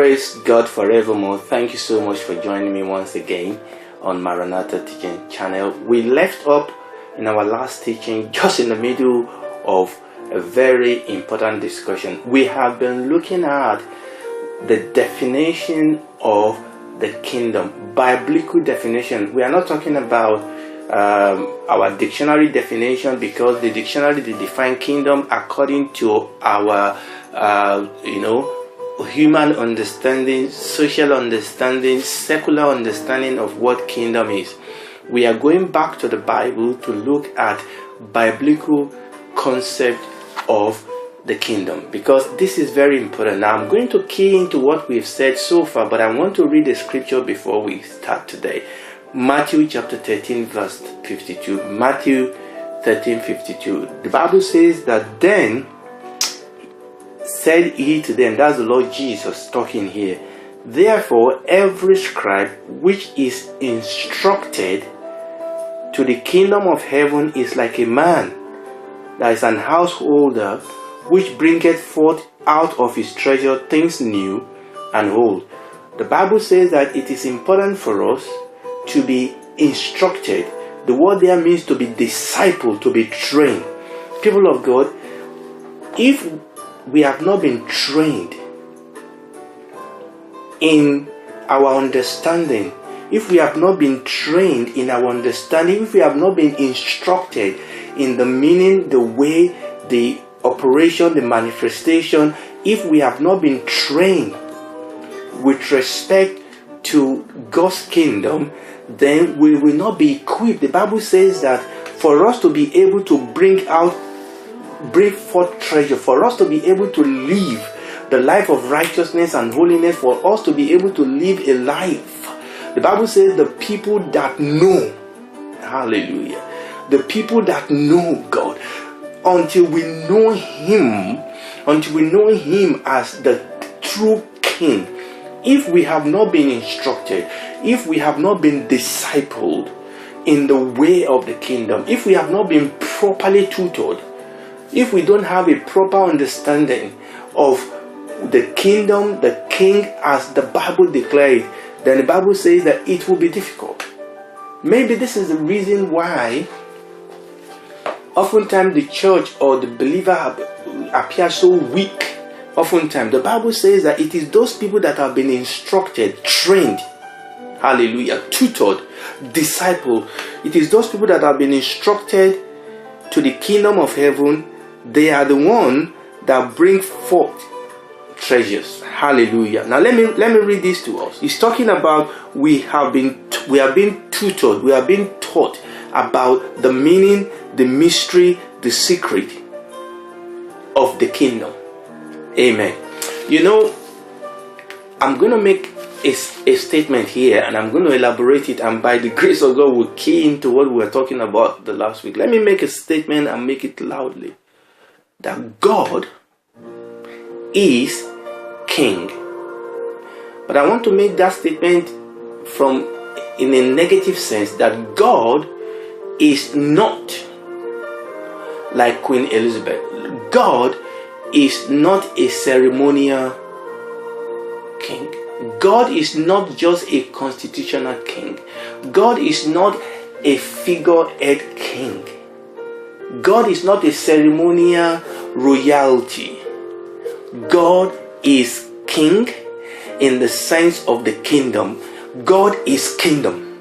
Praise God forevermore. Thank you so much for joining me once again on Maranatha teaching channel. We left up in our last teaching just in the middle of a very important discussion. We have been looking at the definition of the kingdom, biblical definition. We are not talking about our dictionary definition, because the dictionary they define kingdom according to our human understanding, social understanding, secular understanding of what kingdom is. We are going back to the Bible to look at biblical concept of the kingdom, because this is very important. Now I'm going to key into what we've said so far, but I want to read the scripture before we start today. Matthew chapter 13 verse 52. Matthew 13:52. The Bible says that then said he to them, that's the Lord Jesus talking here, therefore every scribe which is instructed to the kingdom of heaven is like a man that is an householder, which bringeth forth out of his treasure things new and old. The Bible says that it is important for us to be instructed. The word there means to be discipled, to be trained. People of God, if we have not been trained in our understanding, if we have not been trained in our understanding, if we have not been instructed in the meaning, the way, the operation, the manifestation, if we have not been trained with respect to God's kingdom, then we will not be equipped. The Bible says that for us to be able to bring forth treasure, for us to be able to live the life of righteousness and holiness, for us to be able to live a life, the Bible says the people that know, hallelujah, the people that know God, until we know him as the true king, if we have not been instructed, if we have not been discipled in the way of the kingdom, if we have not been properly tutored, if we don't have a proper understanding of the kingdom, the king as the Bible declares, then the Bible says that it will be difficult. Maybe this is the reason why oftentimes the church or the believer appear so weak. Oftentimes the Bible says that it is those people that have been instructed, trained, hallelujah, tutored, discipled. It is those people that have been instructed to the kingdom of heaven. They are the one that bring forth treasures. Hallelujah. Now let me read this to us. It's talking about we have been tutored, we have been taught about the meaning, the mystery, the secret of the kingdom. Amen. I'm going to make a statement here, and I'm going to elaborate it, and by the grace of God we'll key into what we were talking about the last week. Let me make a statement and make it loudly, that God is king. But I want to make that statement in a negative sense, that God is not like Queen Elizabeth. God is not a ceremonial king. God is not just a constitutional king. God is not a figurehead king. God is not a ceremonial royalty. God is king in the sense of the kingdom. God is kingdom.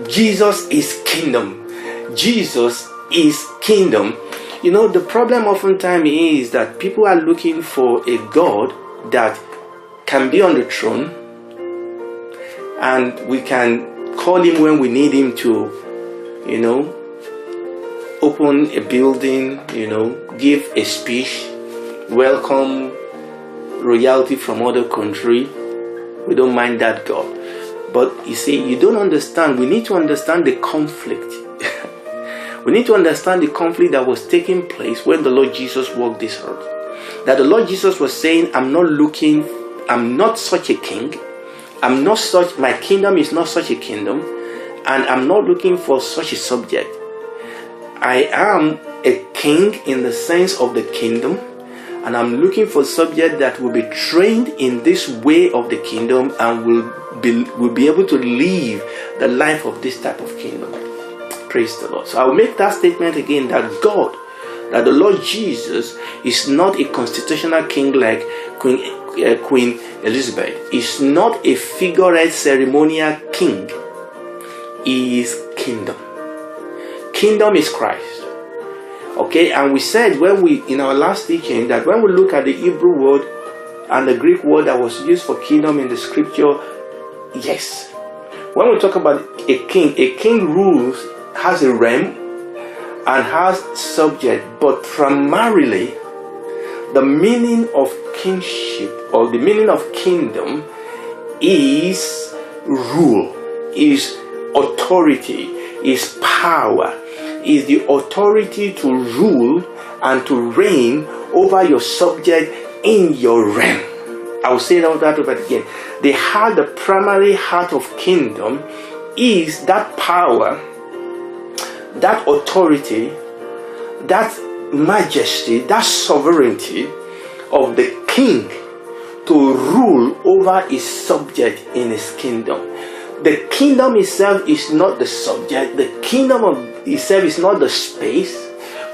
Jesus is kingdom. Jesus is kingdom. The problem oftentimes is that people are looking for a God that can be on the throne, and we can call him when we need him to, open a building, give a speech, welcome royalty from other country. We don't mind that God. But you see, you don't understand. We need to understand the conflict. We need to understand the conflict that was taking place when the Lord Jesus walked this earth. That the Lord Jesus was saying, I'm not such a king. My kingdom is not such a kingdom. And I'm not looking for such a subject. I am a king in the sense of the kingdom. and I'm looking for subjects that will be trained in this way of the kingdom and will be able to live the life of this type of kingdom. Praise the Lord. So I'll make that statement again, that the Lord Jesus is not a constitutional king like Queen Elizabeth. He's not a figurehead ceremonial king. He is kingdom. Kingdom is Christ. Okay, and we said in our last teaching that when we look at the Hebrew word and the Greek word that was used for kingdom in the scripture, yes, when we talk about a king rules, has a realm and has subject, but primarily the meaning of kingship or the meaning of kingdom is rule, is authority, is power, is the authority to rule and to reign over your subject in your realm. I will say that over again. The primary heart of kingdom is that power, that authority, that majesty, that sovereignty of the king to rule over his subject in his kingdom. The kingdom itself is not the subject. The kingdom of itself is not the space,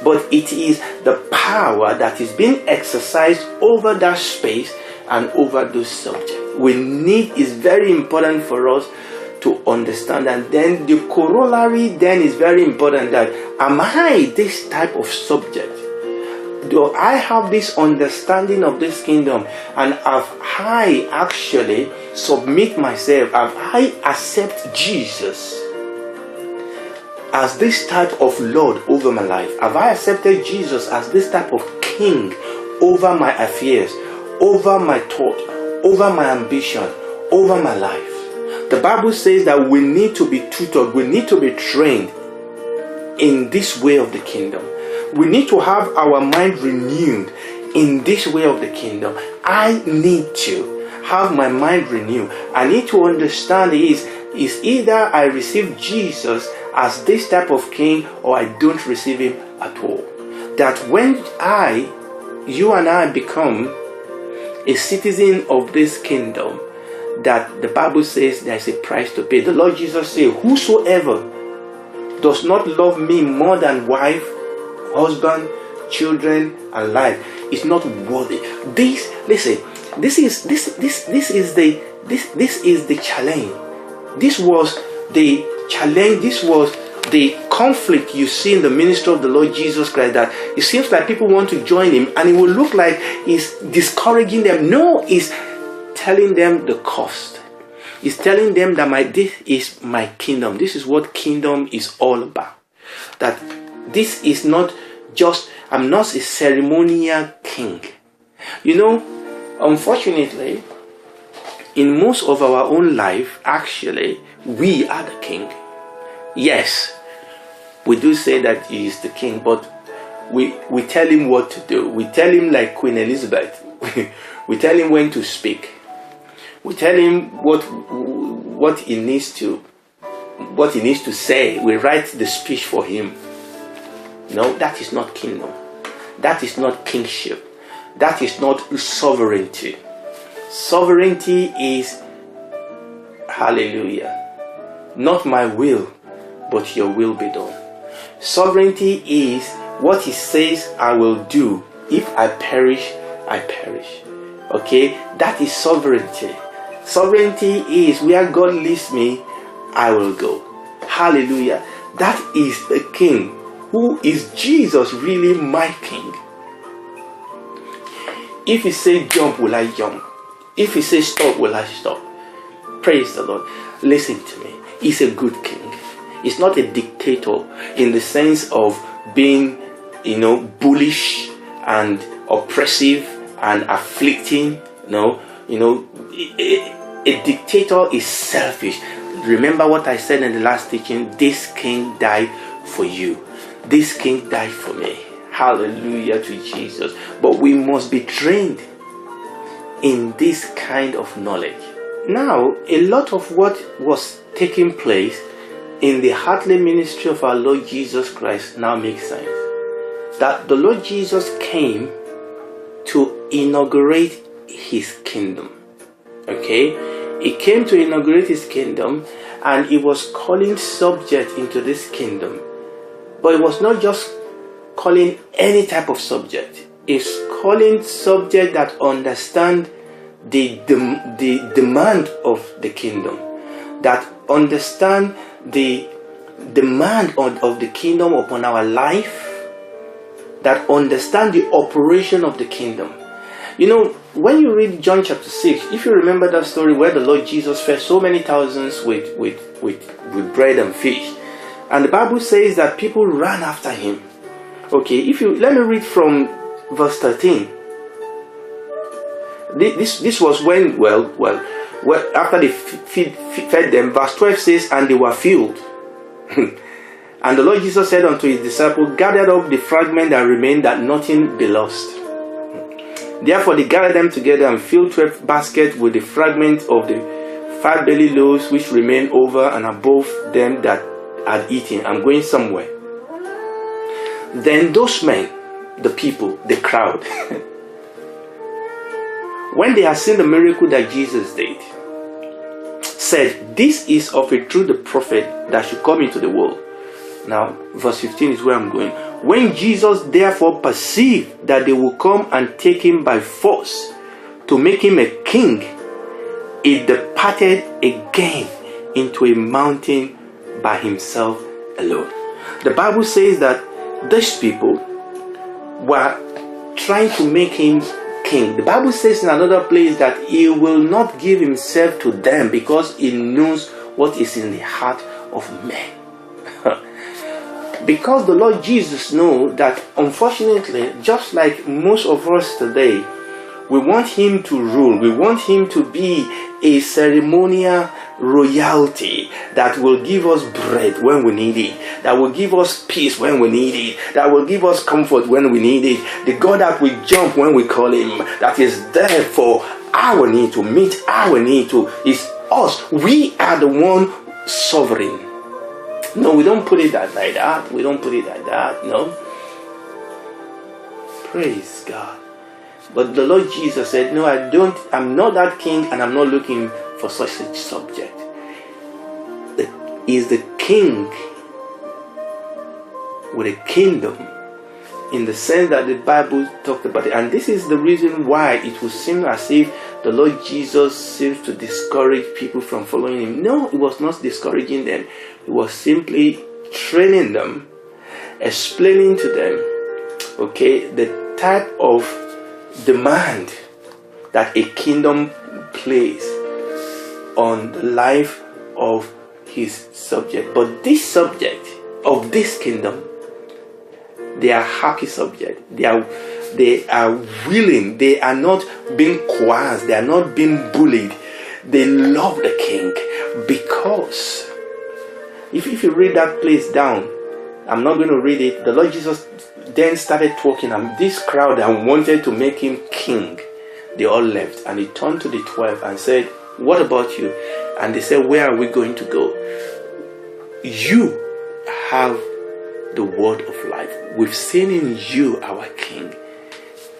but it is the power that is being exercised over that space and over those subjects. It's very important for us to understand, and then the corollary then is very important, that am I this type of subject? Do I have this understanding of this kingdom, and have I actually submit myself, have I accept Jesus as this type of Lord over my life? Have I accepted Jesus as this type of king over my affairs, over my thought, over my ambition, over my life? The Bible says that we need to be tutored, we need to be trained in this way of the kingdom. We need to have our mind renewed in this way of the kingdom. I need to have my mind renewed. I need to understand is either I receive Jesus as this type of king, or I don't receive him at all. That when you and I become a citizen of this kingdom, that the Bible says there's a price to pay. The Lord Jesus said, whosoever does not love me more than wife, husband, children, and life is not worthy. This is the challenge. This was the challenge. This was the conflict you see in the ministry of the Lord Jesus Christ, that it seems like people want to join him and it will look like he's discouraging them. No, he's telling them the cost. He's telling them that this is my kingdom. This is what kingdom is all about. That this is not just, I'm not a ceremonial king. You know, unfortunately, in most of our own life, actually, we are the king. Yes, we do say that he is the king, but we tell him what to do. We tell him like Queen Elizabeth. We tell him when to speak. We tell him what he needs to say. We write the speech for him. No, that is not kingdom. That is not kingship. That is not sovereignty. Sovereignty is, hallelujah, not my will, but your will be done. Sovereignty is what he says I will do. If I perish, I perish. Okay, that is sovereignty. Sovereignty is where God leads me, I will go. Hallelujah. That is the king. Who is Jesus really my king? If he says jump, will I jump? If he says stop, will I stop? Praise the Lord. Listen to me. He's a good king. He's not a dictator in the sense of being, bullish and oppressive and afflicting. No, a dictator is selfish. Remember what I said in the last teaching. This king died for you. This king died for me. Hallelujah to Jesus. But we must be trained in this kind of knowledge. Now, a lot of what was taking place in the earthly ministry of our Lord Jesus Christ now makes sense. That the Lord Jesus came to inaugurate his kingdom. Okay, he came to inaugurate his kingdom, and he was calling subjects into this kingdom. But it was not just calling any type of subject. It's calling subject that understand the demand of the kingdom, that understand the demand of the kingdom upon our life, that understand the operation of the kingdom. You know, when you read John chapter 6, if you remember that story where the Lord Jesus fed so many thousands with bread and fish, and the Bible says that people ran after him. Okay, let me read from verse 13. This was when, well, after they fed them, verse 12 says, and they were filled. And the Lord Jesus said unto his disciples, gather up the fragment that remained, that nothing be lost. Therefore they gathered them together and filled 12 baskets with the fragments of the 5 barley loaves which remained over and above them that had eaten. I'm going somewhere. Then those men, the people, the crowd, when they had seen the miracle that Jesus did, said, this is of a truth the prophet that should come into the world. Now, verse 15 is where I'm going. When Jesus therefore perceived that they would come and take him by force to make him a king, he departed again into a mountain by himself alone. The Bible says that these people were trying to make him king. The Bible says in another place that he will not give himself to them because he knows what is in the heart of men. Because the Lord Jesus knows that, unfortunately, just like most of us today, we want him to rule. We want him to be a ceremonial royalty that will give us bread when we need it, that will give us peace when we need it, that will give us comfort when we need it. The God that will jump when we call him, that is there for our need, to meet our need, is us. We are the one sovereign. No, we don't put it like that. We don't put it like that. No. Praise God. But the Lord Jesus said, no, I'm not that king, and I'm not looking for such a subject. He is the king with a kingdom, in the sense that the Bible talked about it. And this is the reason why it would seem as if the Lord Jesus seems to discourage people from following him. No, he was not discouraging them. He was simply training them, explaining to them, okay, the type of demand that a kingdom plays on the life of his subject. But this subject of this kingdom, they are happy subjects. They are willing. They are not being coerced. They are not being bullied. They love the king, because if you read that place down, I'm not going to read it. The Lord Jesus then started talking, and this crowd that wanted to make him king, they all left, and he turned to the 12 and said, what about you? And they said, where are we going to go? You have the word of life. We've seen in you, our king,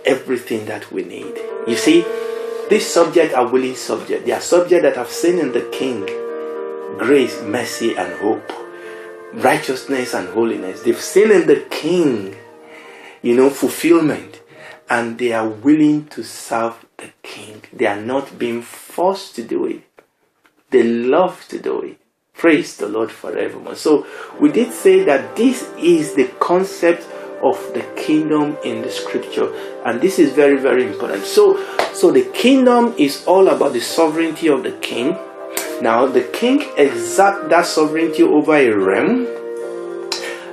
everything that we need. You see, these subjects are willing subjects. They are subjects that have seen in the king grace, mercy, and hope, righteousness and holiness. They've seen in the king, fulfillment, and they are willing to serve the king. They are not being forced to do it. They love to do it. Praise the Lord forevermore. So we did say that this is the concept of the kingdom in the scripture, and this is very, very important. So the kingdom is all about the sovereignty of the king. Now the king exerts that sovereignty over a realm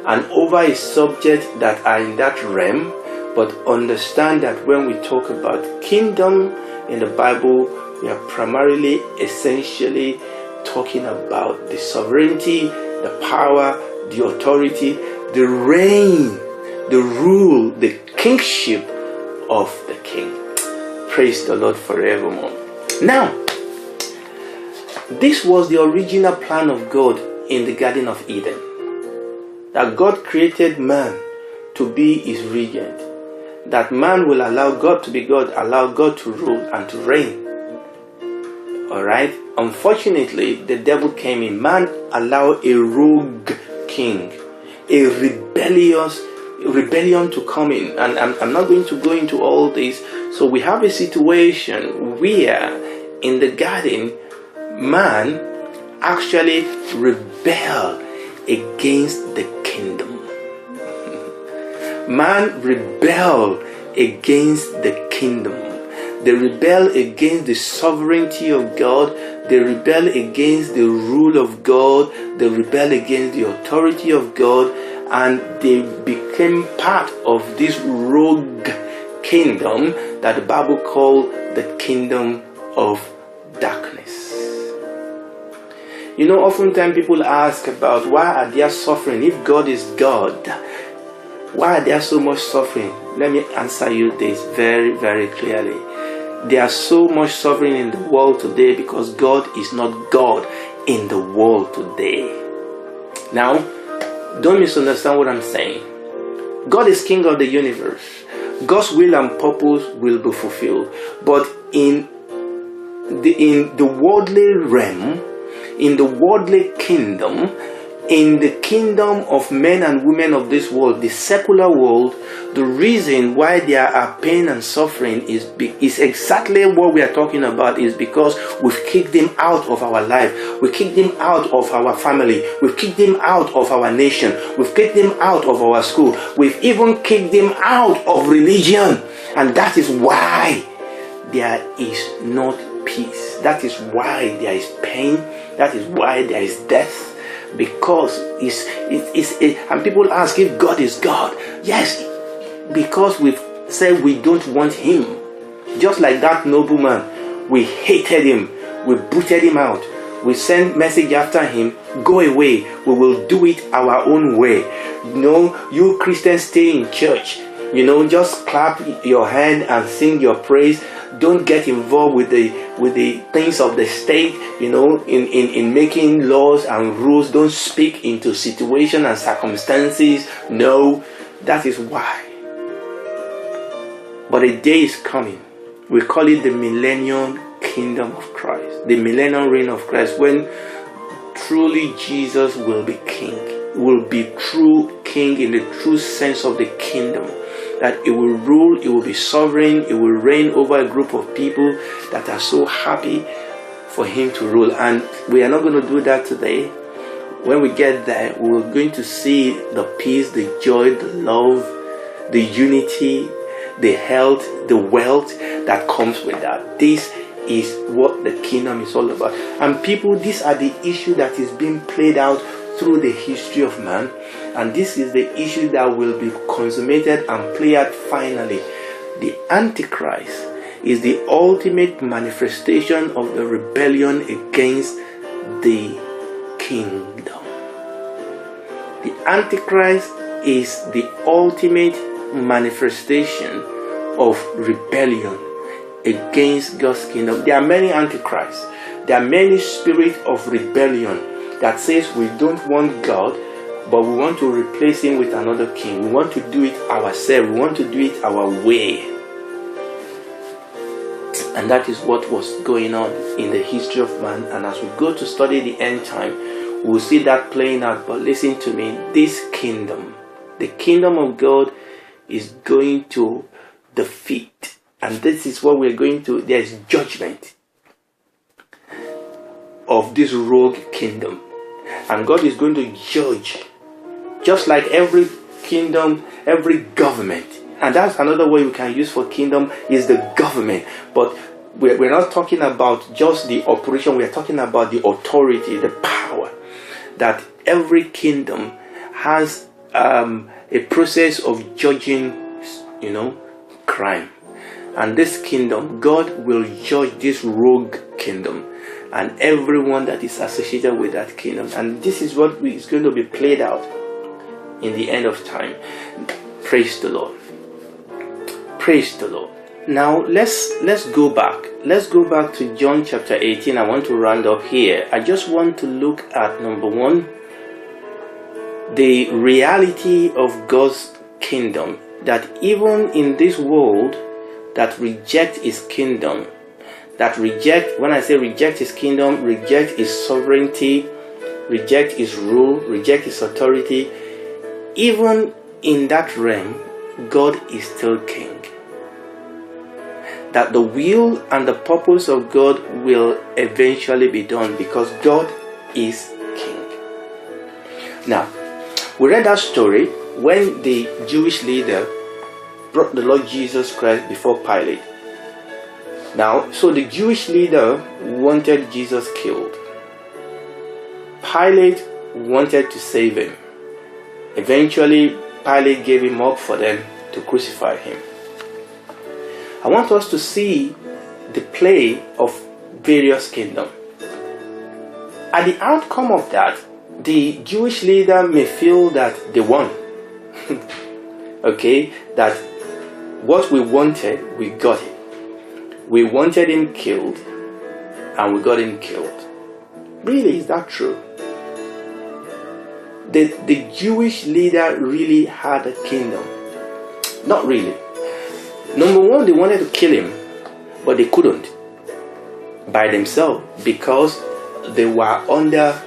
and over a subject that are in that realm. But understand that when we talk about kingdom in the Bible, we are primarily, essentially talking about the sovereignty, the power, the authority, the reign, the rule, the kingship of the king. Praise the Lord forevermore. Now, this was the original plan of God in the Garden of Eden, that God created man to be his regent. that man will allow God to be God, allow God to rule and to reign. Alright? Unfortunately, the devil came in. Man allowed a rogue king, a rebellion to come in. And I'm not going to go into all this. So we have a situation where in the garden, man actually rebelled against the kingdom. Man rebelled against the kingdom. They rebel against the sovereignty of God. They rebel against the rule of God. They rebel against the authority of God. And they became part of this rogue kingdom that the Bible called the kingdom of darkness. You know, oftentimes people ask about why are they suffering if God is God? Why are there so much suffering? Let me answer you this very, very clearly. There is so much suffering in the world today because God is not God in the world today. Now, don't misunderstand what I'm saying. God is King of the universe. God's will and purpose will be fulfilled. But in the worldly realm, in the worldly kingdom, in the kingdom of men and women of this world, the secular world, the reason why there are pain and suffering is exactly what we are talking about, is because we've kicked them out of our life. We kicked them out of our family. We've kicked them out of our nation. We've kicked them out of our school. We've even kicked them out of religion. And that is why there is not peace. That is why there is pain. That is why there is death. Because and people ask if God is God. Yes, because we've said we don't want him. Just like that nobleman, we hated him, we booted him out, we sent message after him, go away, we will do it our own way. No, you Christians stay in church, just clap your hand and sing your praise. Don't get involved with the things of the state, in making laws and rules. Don't speak into situations and circumstances. No, that is why. But a day is coming. We call it the millennium kingdom of Christ, the millennium reign of Christ, when truly Jesus will be king, will be true king in the true sense of the kingdom. That it will rule, it will be sovereign, it will reign over a group of people that are so happy for him to rule. And we are not going to do that today. When we get there, we're going to see the peace, the joy, the love, the unity, the health, the wealth that comes with that. This is what the kingdom is all about. And people, these are the issues that is being played out through the history of man, and this is the issue that will be consummated and played out finally. The Antichrist is the ultimate manifestation of the rebellion against the kingdom. The Antichrist is the ultimate manifestation of rebellion against God's kingdom. There are many Antichrists. There are many spirits of rebellion that says we don't want God, but we want to replace him with another king. We want to do it ourselves. We want to do it our way. And that is what was going on in the history of man. And as we go to study the end time, we'll see that playing out. But listen to me, this kingdom, the kingdom of God, is going to defeat. And this is what we're going to, there is judgment of this rogue kingdom. And God is going to judge, just like every kingdom, every government. And that's another way we can use for kingdom, is the government. But we're not talking about just the operation. We're talking about the authority, the power. That every kingdom has a process of judging, crime. And this kingdom, God will judge this rogue kingdom and everyone that is associated with that kingdom. And this is what is going to be played out in the end of time. Praise the Lord. Praise the Lord. Now let's go back. Let's go back to John chapter 18. I want to round up here. I just want to look at number one, the reality of God's kingdom, that even in this world that reject his kingdom, that reject, when I say reject his kingdom, reject his sovereignty, reject his rule, reject his authority, even in that realm, God is still king. That the will and the purpose of God will eventually be done because God is king. Now, we read that story when the Jewish leader brought the Lord Jesus Christ before Pilate. Now, so the Jewish leader wanted Jesus killed. Pilate wanted to save him. Eventually, Pilate gave him up for them to crucify him. I want us to see the play of various kingdoms. At the outcome of that, the Jewish leader may feel that they won. Okay, that what we wanted, we got it. We wanted him killed, and we got him killed. Really, is that true? The Jewish leader really had a kingdom? Not really. Number one, they wanted to kill him, but they couldn't by themselves because they were under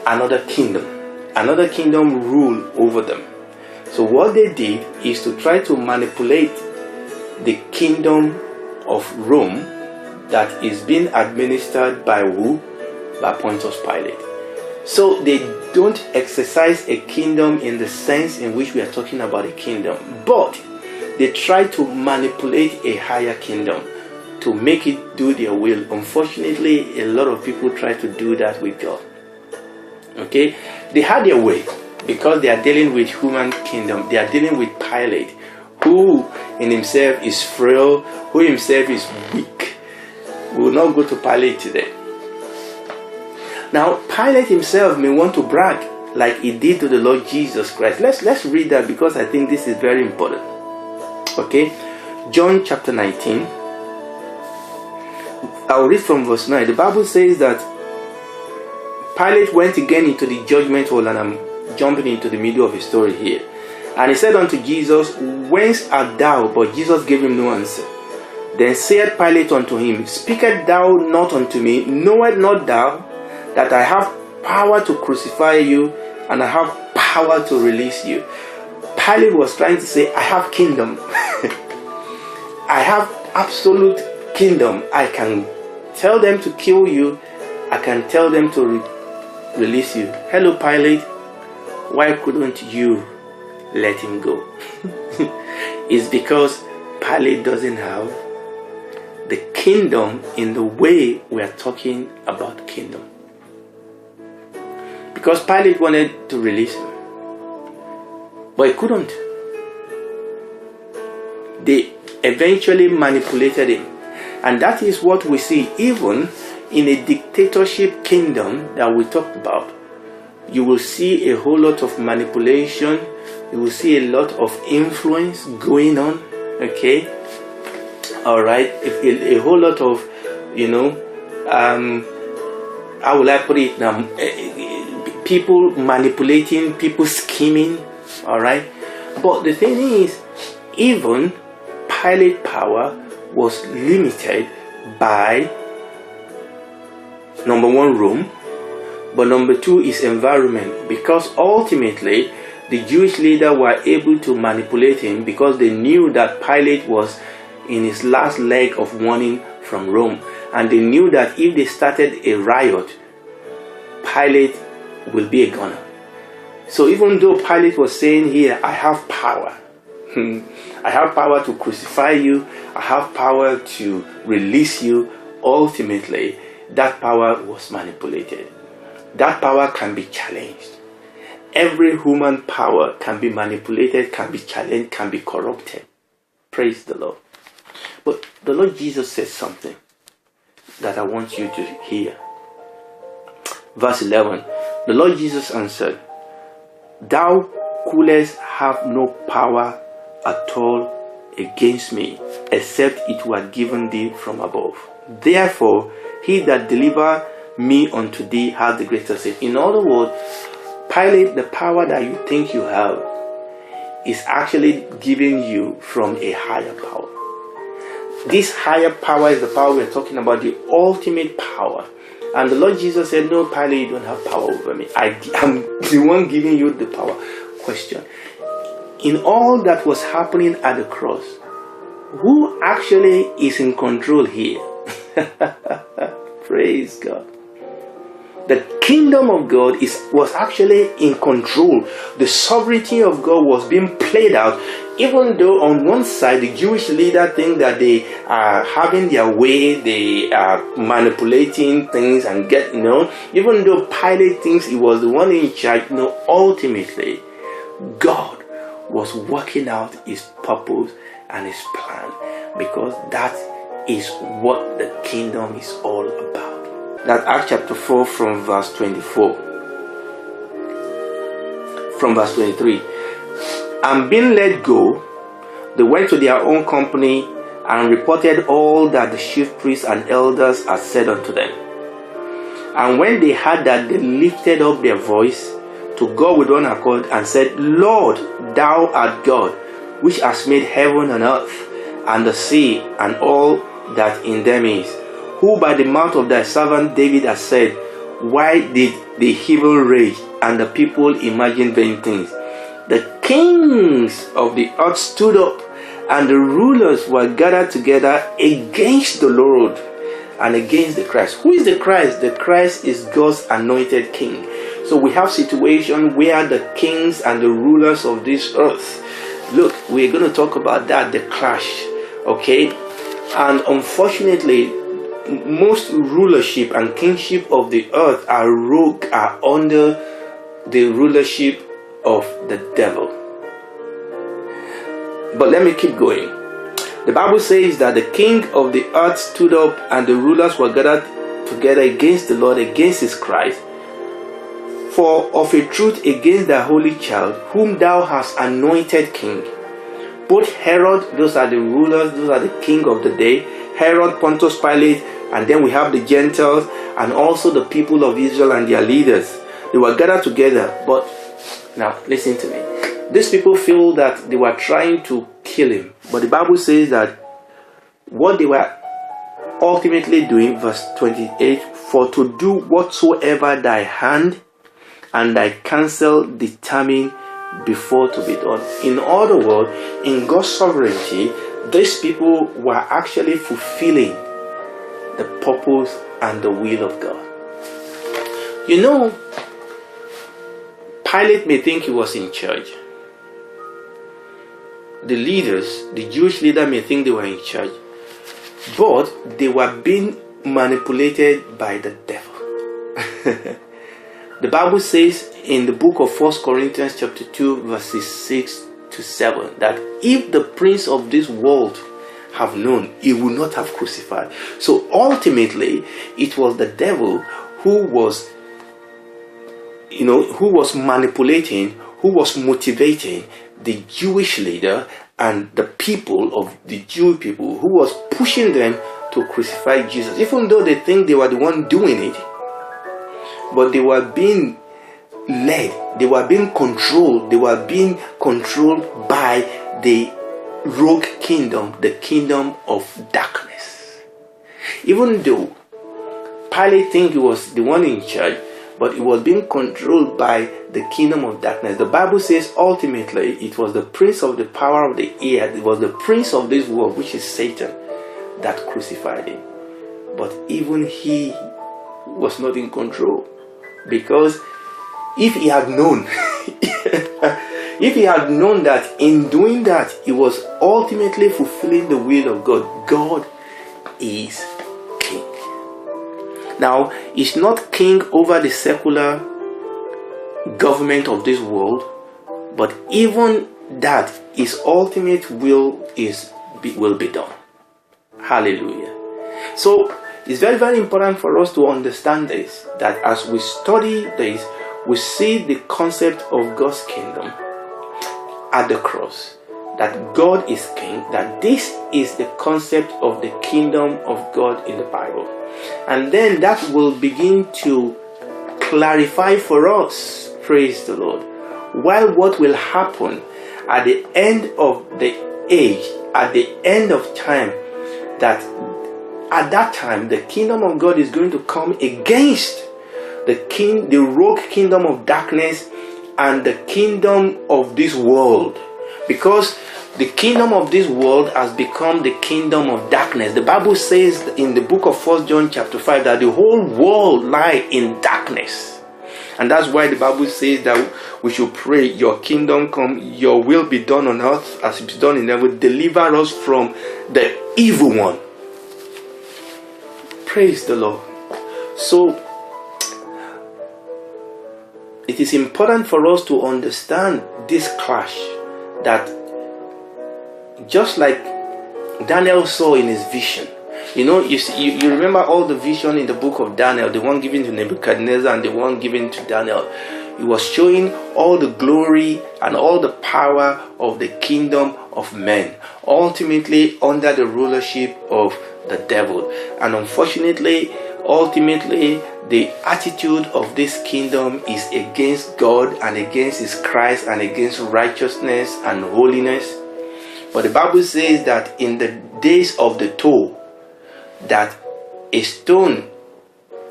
another kingdom. Another kingdom ruled over them. So what they did is to try to manipulate the kingdom of Rome that is being administered by who? By Pontius Pilate. So they don't exercise a kingdom in the sense in which we are talking about a kingdom, but they try to manipulate a higher kingdom to make it do their will. Unfortunately, a lot of people try to do that with God. Okay, they had their way because they are dealing with human kingdom. They are dealing with Pilate, who in himself is frail, who himself is weak. We will not go to Pilate today. Now, Pilate himself may want to brag like he did to the Lord Jesus Christ. Let's read that because I think this is very important. Okay, John chapter 19. I'll read from verse 9. The Bible says that Pilate went again into the judgment hall, and I'm jumping into the middle of his story here. And he said unto Jesus, Whence art thou? But Jesus gave him no answer. Then said Pilate unto him, Speakest thou not unto me? Knowest not thou that I have power to crucify you, and I have power to release you? Pilate was trying to say, I have kingdom. I have absolute kingdom. I can tell them to kill you. I can tell them to release you. Hello, Pilate. Why couldn't you let him go? It's because Pilate doesn't have the kingdom in the way we are talking about kingdom. Because Pilate wanted to release him, but he couldn't. They eventually manipulated him. And that is what we see even in a dictatorship kingdom that we talked about. You will see a whole lot of manipulation. You will see a lot of influence going on. Okay? Alright? A whole lot of, how will I put it now? People manipulating, people scheming. Alright? But the thing is, even Pilate's power was limited by number one, Rome, but number two is environment, because ultimately the Jewish leader were able to manipulate him because they knew that Pilate was in his last leg of warning from Rome, and they knew that if they started a riot, Pilate will be a goner. So even though Pilate was saying here, I have power, I have power to crucify you, I have power to release you, ultimately that power was manipulated. That power can be challenged. Every human power can be manipulated, can be challenged, can be corrupted. Praise the Lord. But the Lord Jesus says something that I want you to hear. Verse 11. The Lord Jesus answered, Thou couldst have no power at all against me, except it were given thee from above. Therefore, he that deliver me unto thee hath the greater sin. In other words, Pilate, the power that you think you have is actually given you from a higher power. This higher power is the power we're talking about, the ultimate power. And the Lord Jesus said, no, Pilate, you don't have power over me. I am the one giving you the power. Question. In all that was happening at the cross, who actually is in control here? Praise God. The kingdom of God was actually in control. The sovereignty of God was being played out, even though on one side the Jewish leader think that they are having their way, they are manipulating things and even though Pilate thinks he was the one in charge, ultimately God was working out his purpose and his plan, because that is what the kingdom is all about. That Acts chapter 4 from verse 24. From verse 23. And being let go, they went to their own company and reported all that the chief priests and elders had said unto them. And when they heard that, they lifted up their voice to God with one accord and said, Lord, thou art God, which hast made heaven and earth, and the sea, and all that in them is, who by the mouth of thy servant David has said, why did the evil rage, and the people imagine vain things? The kings of the earth stood up, and the rulers were gathered together against the Lord and against the Christ. Who is the Christ? The Christ is God's anointed king. So we have situation where the kings and the rulers of this earth, look, we're going to talk about that, the clash, okay? And unfortunately, most rulership and kingship of the earth are under the rulership of the devil. But let me keep going. The Bible says that the king of the earth stood up, and the rulers were gathered together against the Lord, against his Christ. For of a truth against thy holy child, whom thou hast anointed king. Both Herod, those are the rulers, those are the king of the day, Herod, Pontius Pilate, and then we have the Gentiles, and also the people of Israel and their leaders. They were gathered together. But now listen to me. These people feel that they were trying to kill him. But the Bible says that what they were ultimately doing, verse 28, for to do whatsoever thy hand and thy counsel determine before to be done. In other words, in God's sovereignty, these people were actually fulfilling the purpose and the will of God. Pilate may think he was in charge. The leaders, the Jewish leader, may think they were in charge. But they were being manipulated by the devil. The Bible says in the book of 1 Corinthians chapter 2 verses 6 to 7 that if the prince of this world have known, he would not have crucified. So ultimately it was the devil who was manipulating, who was motivating the Jewish leader and the people of the Jewish people, who was pushing them to crucify Jesus, even though they think they were the one doing it. But they were being led, they were being controlled, by the rogue kingdom, the kingdom of darkness. Even though Pilate think he was the one in charge, but it was being controlled by the kingdom of darkness. The Bible says ultimately it was the prince of the power of the air, it was the prince of this world, which is Satan, that crucified him. But even he was not in control, because if he had known that in doing that he was ultimately fulfilling the will of God, God is king. Now, he's not king over the secular government of this world, but even that, his ultimate will will be done. Hallelujah. So it's very, very important for us to understand this, that as we study this, we see the concept of God's kingdom at the cross, that God is king, that this is the concept of the kingdom of God in the Bible. And then that will begin to clarify for us, praise the Lord, while what will happen at the end of the age, at the end of time, that at that time the kingdom of God is going to come against the rogue kingdom of darkness and the kingdom of this world, because the kingdom of this world has become the kingdom of darkness. The Bible says in the book of 1 John chapter 5 that the whole world lie in darkness. And that's why the Bible says that we should pray, your kingdom come, your will be done on earth as it is done in heaven. Deliver us from the evil one. Praise the Lord. So, it is important for us to understand this clash, that just like Daniel saw in his vision. You remember all the vision in the book of Daniel, the one given to Nebuchadnezzar and the one given to Daniel. He was showing all the glory and all the power of the kingdom of men, ultimately under the rulership of the devil. And unfortunately, ultimately, the attitude of this kingdom is against God and against his Christ and against righteousness and holiness. But the Bible says that in the days of the toe, that a stone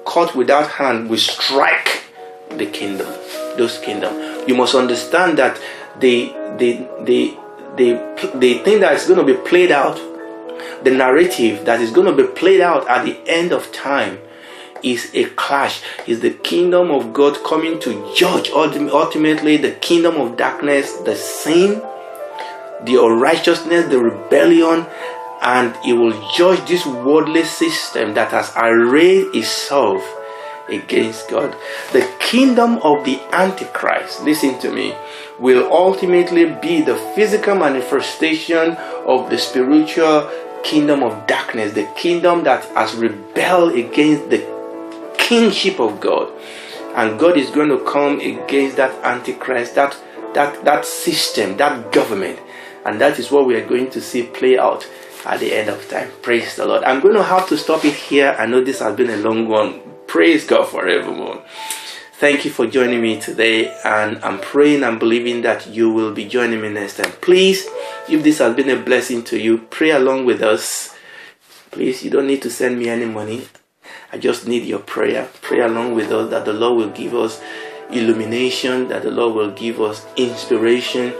cut without hand will strike the kingdom, those kingdom. You must understand that the thing that is going to be played out, the narrative that is going to be played out at the end of time, is a clash, is the kingdom of God coming to judge ultimately the kingdom of darkness, the sin, the unrighteousness, the rebellion, and it will judge this worldly system that has arrayed itself against God. The kingdom of the Antichrist, listen to me, will ultimately be the physical manifestation of the spiritual kingdom of darkness, the kingdom that has rebelled against the kingship of God. And God is going to come against that Antichrist, that system, that government. And that is what we are going to see play out at the end of time. Praise the Lord. I'm going to have to stop it here. I know this has been a long one. Praise God forevermore. Thank you for joining me today, and I'm praying and believing that you will be joining me next time. Please, if this has been a blessing to you, pray along with us. Please, you don't need to send me any money. I just need your prayer. Pray along with us that the Lord will give us illumination, that the Lord will give us inspiration.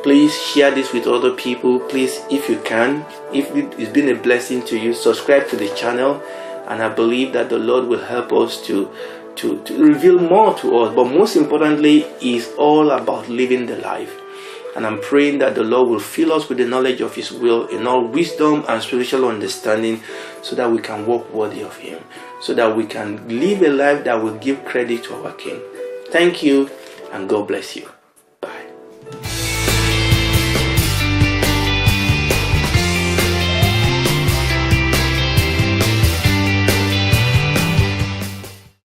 Please share this with other people. Please, if you can, if it's been a blessing to you, subscribe to the channel, and I believe that the Lord will help us to reveal more to us. But most importantly, is all about living the life. And I'm praying that the Lord will fill us with the knowledge of his will in all wisdom and spiritual understanding, so that we can walk worthy of him, so that we can live a life that will give credit to our King. Thank you, and God bless you.